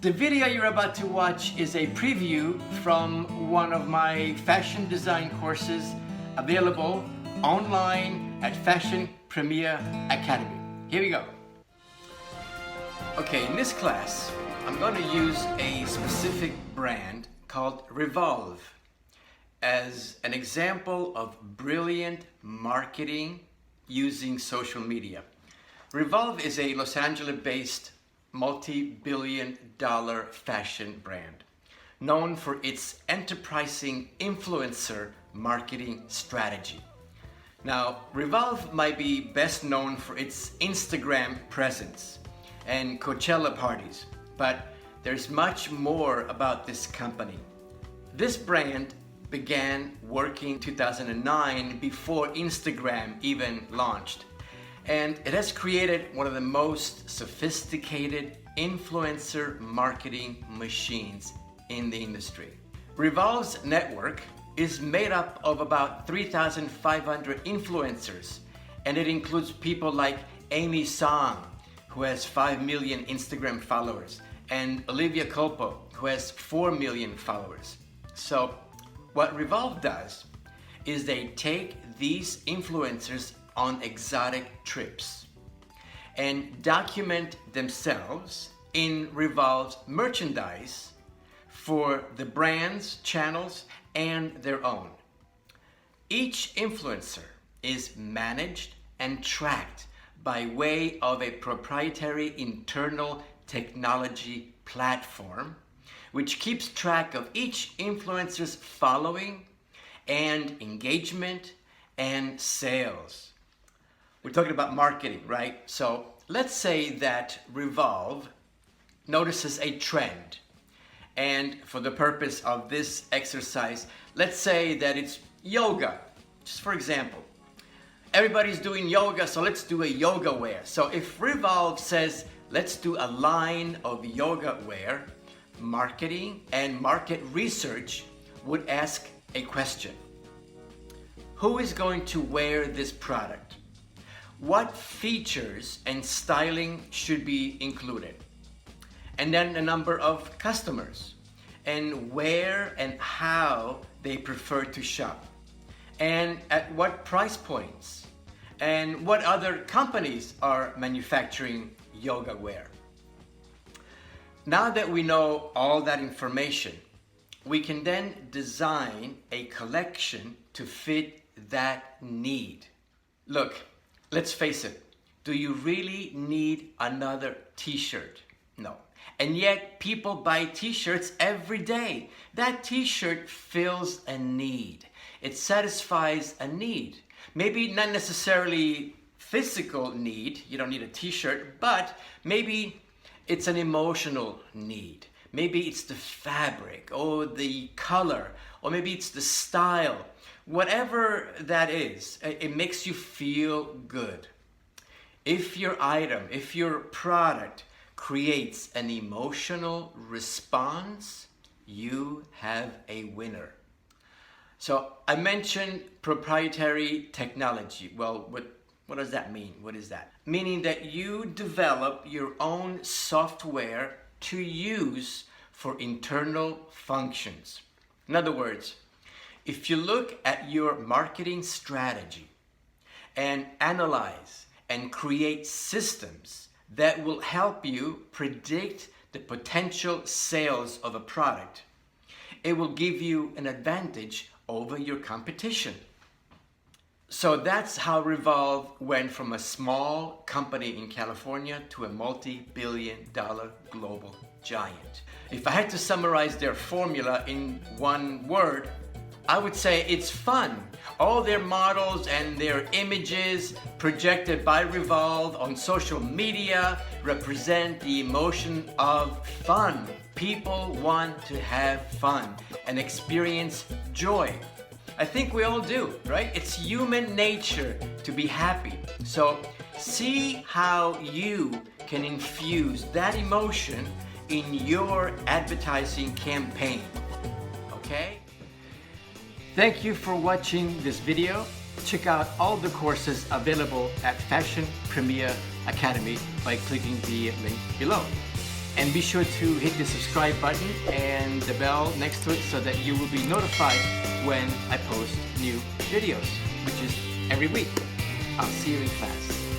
The video you're about to watch is a preview from one of my fashion design courses available online at Fashion Premier Academy. Here we go. Okay, in this class, I'm going to use a specific brand called ReVOLVE as an example of brilliant marketing using social media. ReVOLVE is a Los Angeles-based multi-billion-dollar fashion brand known for its enterprising influencer marketing strategy. Now, ReVOLVE might be best known for its Instagram presence and Coachella parties, but there's much more about this company. This brand began working in 2009 before Instagram even launched. And it has created one of the most sophisticated influencer marketing machines in the industry. ReVOLVE's network is made up of about 3,500 influencers, and it includes people like Amy Song, who has 5 million Instagram followers, and Olivia Culpo, who has 4 million followers. So what ReVOLVE does is they take these influencers on exotic trips and document themselves in ReVOLVE's merchandise for the brand's channels and their own. Each influencer is managed and tracked by way of a proprietary internal technology platform which keeps track of each influencer's following and engagement and sales. We're talking about marketing, right? So let's say that ReVOLVE notices a trend. And for the purpose of this exercise, let's say that it's yoga. Just for example, everybody's doing yoga, so let's do a yoga wear. So if ReVOLVE says, let's do a line of yoga wear, marketing and market research would ask a question. Who is going to wear this product? What features and styling should be included? And then the number of customers, and where and how they prefer to shop, and at what price points, and what other companies are manufacturing yoga wear. Now that we know all that information, we can then design a collection to fit that need. Look, let's face it, do you really need another t-shirt? No. And yet people buy t-shirts every day. That t-shirt fills a need. It satisfies a need. Maybe not necessarily physical need, you don't need a t-shirt, but maybe it's an emotional need. Maybe it's the fabric or the color, or maybe it's the style. Whatever that is, it makes you feel good. If your item, if your product creates an emotional response, you have a winner. So I mentioned proprietary technology. Well, what does that mean? What is that? Meaning that you develop your own software to use for internal functions. In other words, if you look at your marketing strategy and analyze and create systems that will help you predict the potential sales of a product, it will give you an advantage over your competition. So that's how ReVOLVE went from a small company in California to a multi-billion-dollar global giant. If I had to summarize their formula in one word, I would say it's fun. All their models and their images projected by ReVOLVE on social media represent the emotion of fun. People want to have fun and experience joy. I think we all do, right? It's human nature to be happy. So see how you can infuse that emotion in your advertising campaign, okay? Thank you for watching this video. Check out all the courses available at Fashion Premier Academy by clicking the link below. And be sure to hit the subscribe button and the bell next to it so that you will be notified when I post new videos, which is every week. I'll see you in class.